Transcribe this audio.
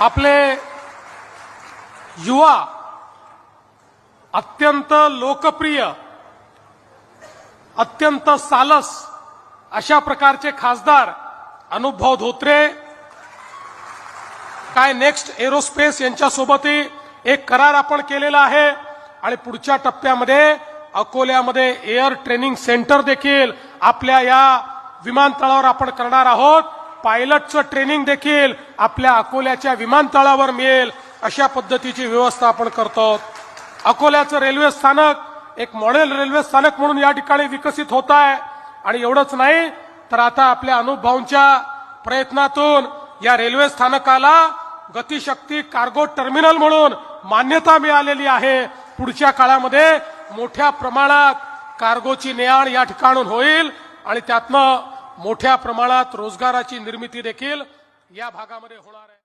आपले युवा अत्यंत लोकप्रिय, अत्यंत सालस अशा प्रकारचे खासदार अनुभव धोत्रे काय नेक्स्ट एरोस्पेस यांच्यासोबतही एक करार आपण केलेला आहे आणि पुढच्या टप्प्यामध्ये अकोल्यामध्ये एअर ट्रेनिंग सेंटर देखील आपल्या या विमानतळावर आपण करणार आहोत। पायलटचं ट्रेनिंग देखील आपल्या अकोल्याच्या विमानतळावर मिळेल अशा पद्धतीची व्यवस्था आपण करतो। अकोल्याचं रेल्वे स्थानक एक मॉडेल रेल्वे स्थानक म्हणून या ठिकाणी विकसित होत आहे आणि एवढंच नाही तर आता आपल्या अनुभवांच्या प्रयत्नातून या रेल्वे स्थानकाला गतिशक्ती कार्गो टर्मिनल म्हणून मान्यता मिळालेली आहे। पुढच्या काळामध्ये मोठ्या प्रमाणात कार्गोची ने-आण या ठिकाणून होईल आणि त्यातनं मोठ्या प्रमाणात रोजगाराची निर्मिती देखील या भागामध्ये होणार आहे।